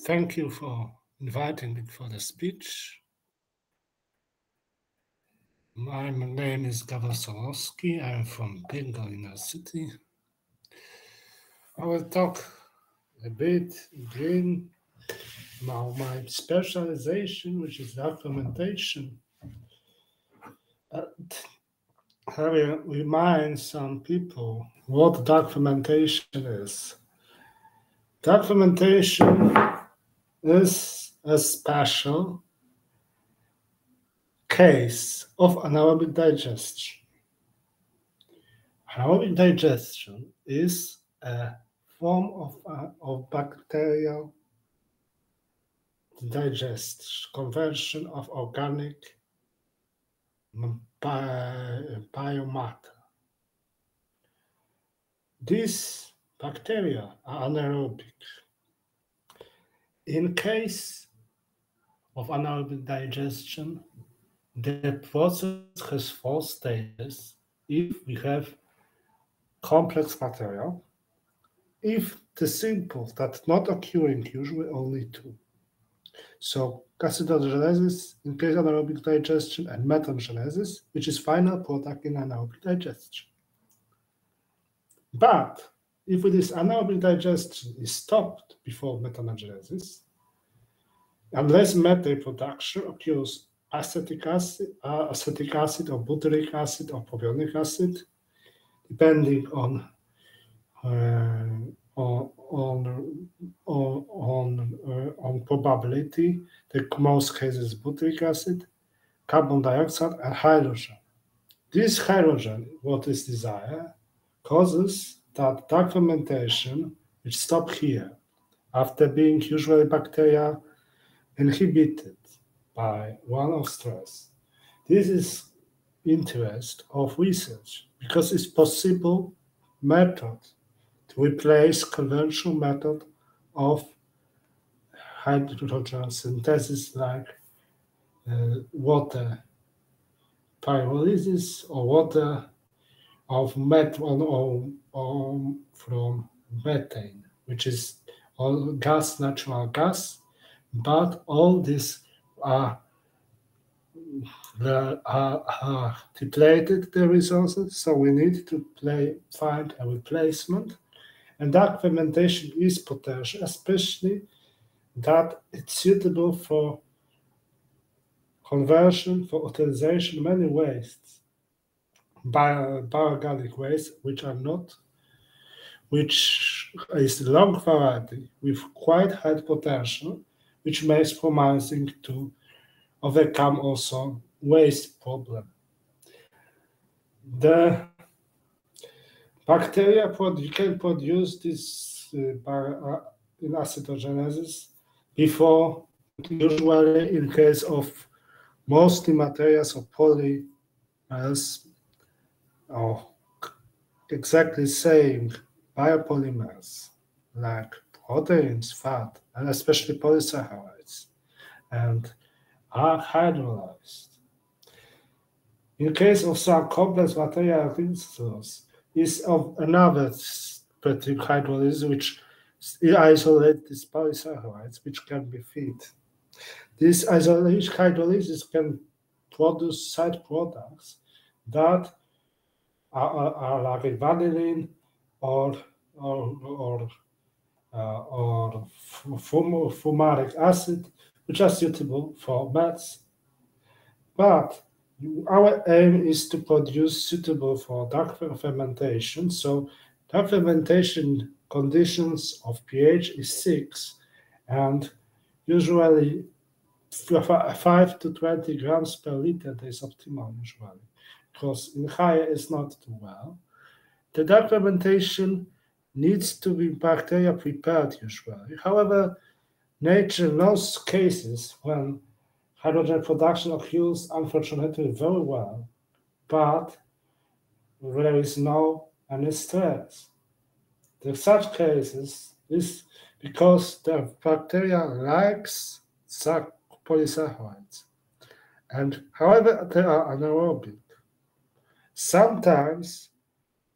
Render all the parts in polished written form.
Thank you for inviting me for the speech. My name is Gawel Slosky. I'm from Bengal University. I will talk a bit again about my specialization, which is documentation. I will remind some people what documentation is. Documentation is a special case of anaerobic digestion. Anaerobic digestion is a form of bacterial conversion of organic biomatter. These bacteria are anaerobic. In case of anaerobic digestion, the process has 4 stages if we have complex material. If the simple, that's not occurring, usually only 2. So acidogenesis in case of anaerobic digestion and metagenesis, which is final product in anaerobic digestion. But if this anaerobic digestion is stopped before metagenesis, unless methane production occurs acetic acid or butyric acid or propionic acid, depending on probability. The most cases butyric acid, carbon dioxide, and hydrogen. This hydrogen, what is desired, causes that dark fermentation, which stops here, after being usually bacteria inhibited by one of stress. This is interest of research because it's possible method to replace conventional method of hydrogen synthesis like water pyrolysis or water of from methane, which is all gas, natural gas, but all these are depleted the resources, so we need to find a replacement. And dark fermentation is potential, especially that it's suitable for conversion, for utilization, many wastes, bioorganic waste, which is long variety with quite high potential, which makes promising to overcome also waste problem. The bacteria can produce this in acidogenesis before, usually in case of mostly materials of polymers or exactly same biopolymers like proteins, fat, and especially polysaccharides, and are hydrolyzed. In case of some complex material resource, is of another specific hydrolysis which isolates these polysaccharides which can be fed. This hydrolysis can produce side products that are like vanillin or fumaric acid, which are suitable for meds. But our aim is to produce suitable for dark fermentation. So dark fermentation conditions of pH is 6, and usually 5 to 20 grams per liter is optimal usually, because in higher is not too well. The dark fermentation needs to be bacteria prepared usually. However, nature knows cases when hydrogen production occurs unfortunately very well, but there is no any stress. In such cases is because the bacteria likes polysaccharides, and however they are anaerobic. Sometimes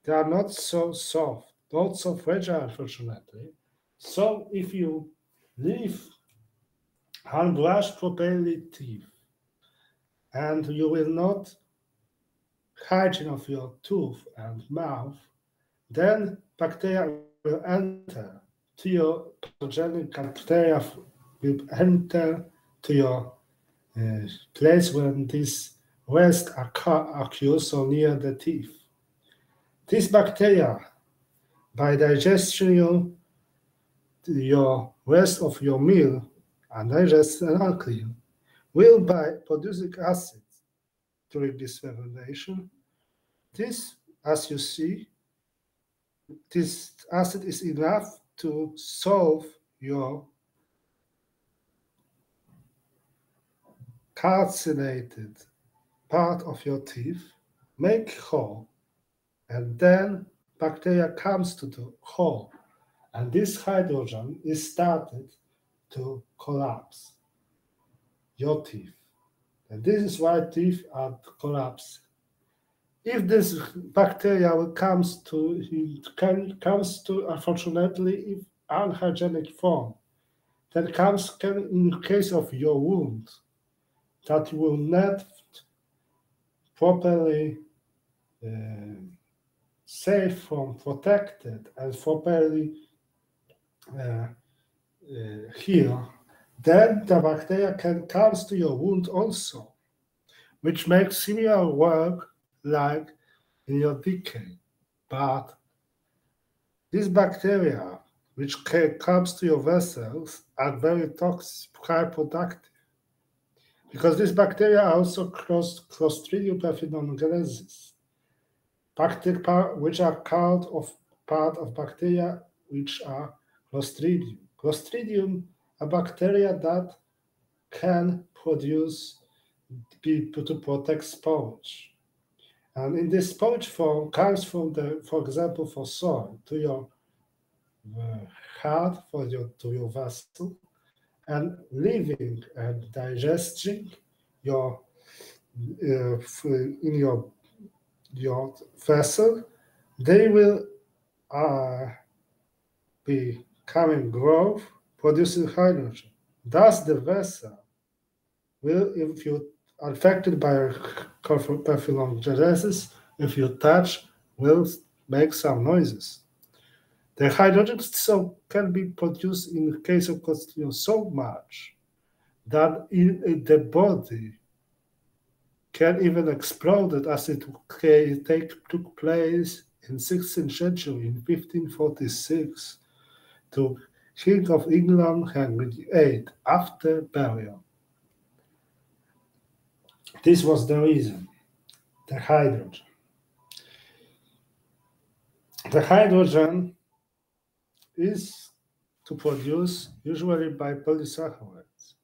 they are not so soft, not so fragile, unfortunately. So if you leave and brush properly teeth, and you will not hygiene of your tooth and mouth, then bacteria will enter to your pathogenic bacteria will enter to your place when these waste occurs so near the teeth. These bacteria, by digestion your rest of your meal and digest an unclean, will by producing acid during this fermentation. This, as you see, this acid is enough to solve your calcinated part of your teeth, make whole, and then bacteria comes to the hole, and this hydrogen is started to collapse your teeth. And this is why teeth are collapsed. If this bacteria comes to unfortunately if unhygienic form, then comes in case of your wound that you will not properly safe from protected and properly heal, then the bacteria can come to your wound also, which makes similar work like in your decay. But these bacteria, which comes to your vessels, are very toxic, high productive, because these bacteria also cause Clostridium perfidiogenesis, bacteria which are called part of bacteria which are Clostridium. Clostridium are bacteria that can produce to protect sponge. And in this sponge form comes from for example, for soil to your heart, to your vessel, and living and digesting your in your vessel, they will be coming growth, producing hydrogen. Thus, the vessel will, if you are affected by perfilongenesis, if you touch, will make some noises. The hydrogen so can be produced in the case of Clostridium so much that in the body can even explode as it took place in 16th century, in 1546, to King of England Henry VIII after burial. This was the reason, the hydrogen. The hydrogen is to produce usually by polysaccharides.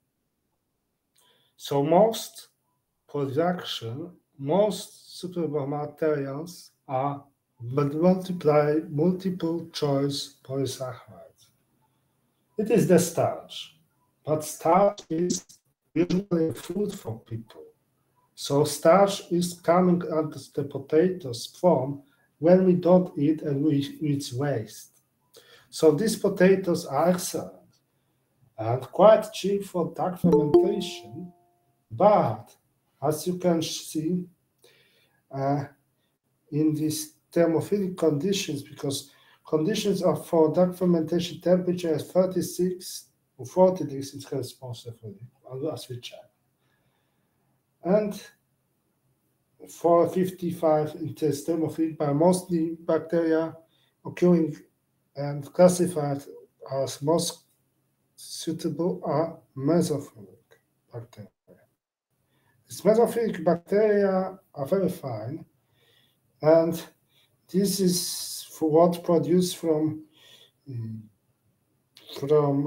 So most suitable materials are multiple choice polysaccharides. It is the starch, but starch is usually food for people. So starch is coming out of the potatoes form when we don't eat and we eat waste. So these potatoes are excellent and quite cheap for dark fermentation, but as you can see in these thermophilic conditions, because conditions are for dark fermentation temperature at 36 or 40 degrees Celsius possibly, as we check. And for 55 it is thermophilic, but mostly bacteria occurring and classified as most suitable are mesophilic bacteria. These mesophilic bacteria are very fine, and this is for what produced from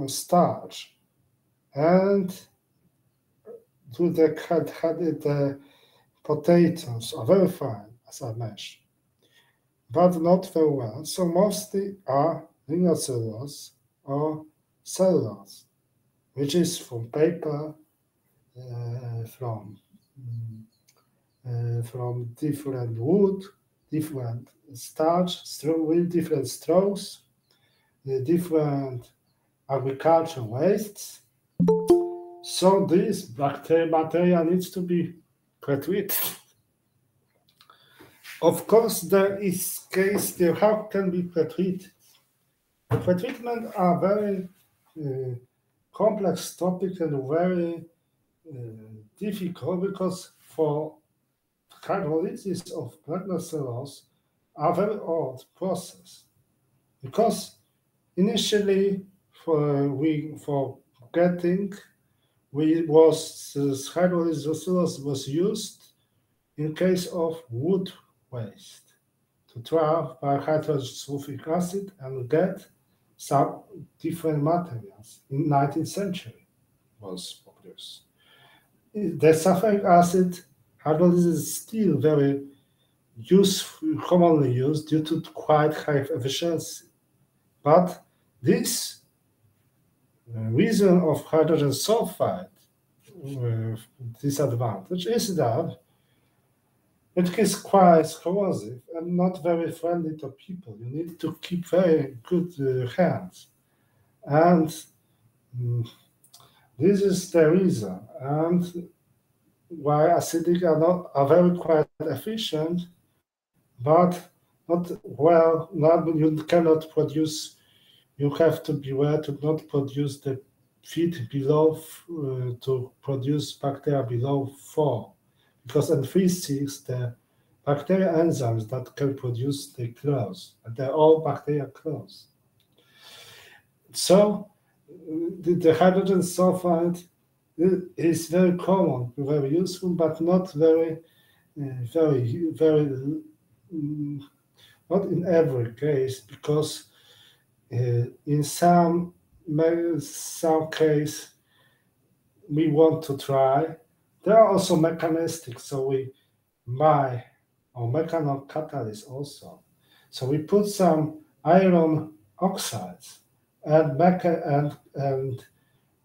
starch, and to the potatoes are very fine, as I mentioned, but not very well. So mostly are lignocellulose or cellulose, which is from paper, from different wood, different starch, with different straws, different agricultural wastes. So this material needs to be pretreated. Of course, there is case there how can be pretreated. The pretreatment are very complex topic and very difficult because for hydrolysis of plant cellulose are very old process because initially for getting we was hydrolysis was used in case of wood waste to try by hydrogen sulfuric acid and get some different materials in 19th century was produced. The sulfuric acid hydrolysis is still very commonly used due to quite high efficiency. But this reason of hydrogen sulfide disadvantage is that it is quite corrosive and not very friendly to people. You need to keep very good hands. And this is the reason. And why acidic are very quite efficient, but not well, you cannot produce, you have to beware to not produce the feed below, to produce bacteria below 4. Because in 3,6, the bacteria enzymes that can produce the close, and they're all bacteria close. So the hydrogen sulfide is very common, very useful, but not very, not in every case, because in some case we want to try. There are also mechanistic, so we buy or mechanical catalyst also. So we put some iron oxides and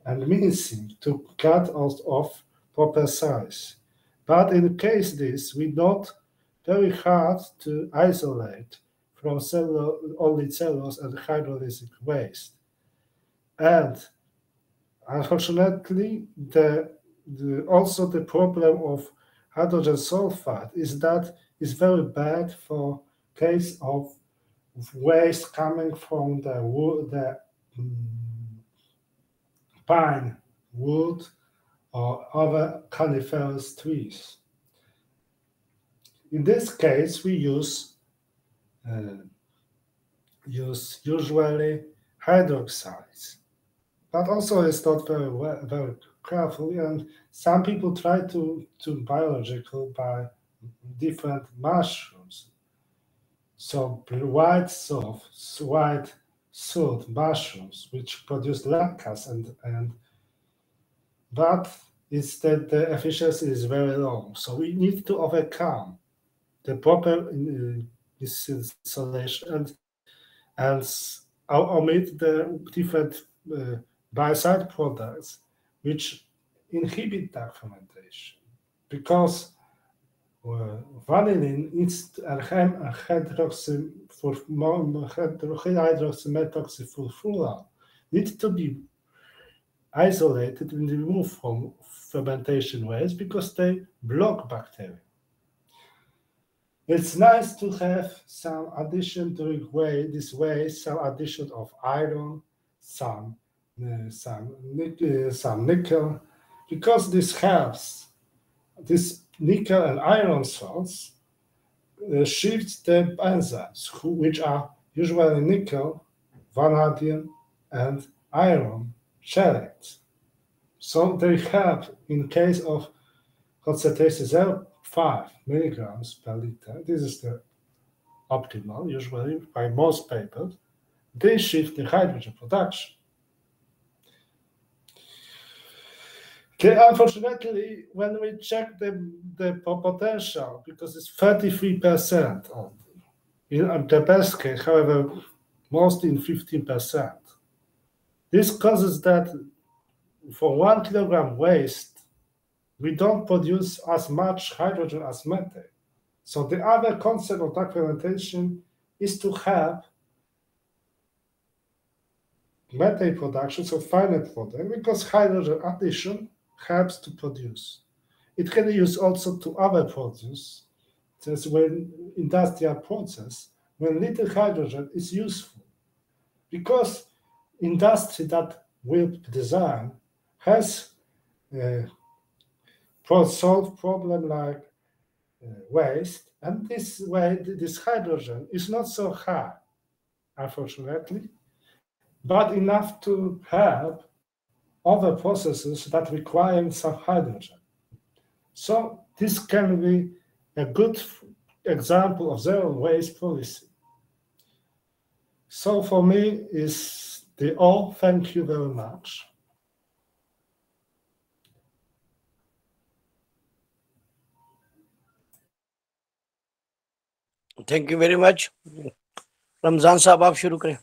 mincing to cut off proper size. But in case this, we not very hard to isolate from only cellulose and hydrolytic waste. And unfortunately, also the problem of hydrogen sulfide is that it's very bad for case of waste coming from the wood, pine wood or other coniferous trees. In this case, we use usually hydroxides, but also it's not very carefully, and some people try to biological by different mushrooms. So white soot mushrooms which produce lactase and but it's that the efficiency is very low. So we need to overcome the proper isolation and omit the different biocide products which inhibit dark fermentation, because vanillin is hydroxymethoxyfurfural needs to be isolated and removed from fermentation waste because they block bacteria. It's nice to have some addition to this way, some addition of iron, some nickel, because this helps. This nickel and iron salts shift the enzymes, which are usually nickel, vanadium, and iron chelates. So they help in case of concentration 0.5 milligrams per liter. This is the optimal, usually by most papers. They shift the hydrogen production. Unfortunately, when we check the potential, because it's 33% only, in the best case, however, mostly in 15%. This causes that for 1 kilogram waste, we don't produce as much hydrogen as methane. So the other concept of dark fermentation is to have methane production, so finite product, because hydrogen addition helps to produce. It can be used also to other produce. That's when industrial process, when little hydrogen is useful. Because industry that will design has uh, solved problem like waste, and this way this hydrogen is not so high, unfortunately, but enough to help other processes that require some hydrogen. So this can be a good example of zero waste policy. So for me is the all. Thank you very much. Thank you very much. Ramzan साहब आप शुरू करें।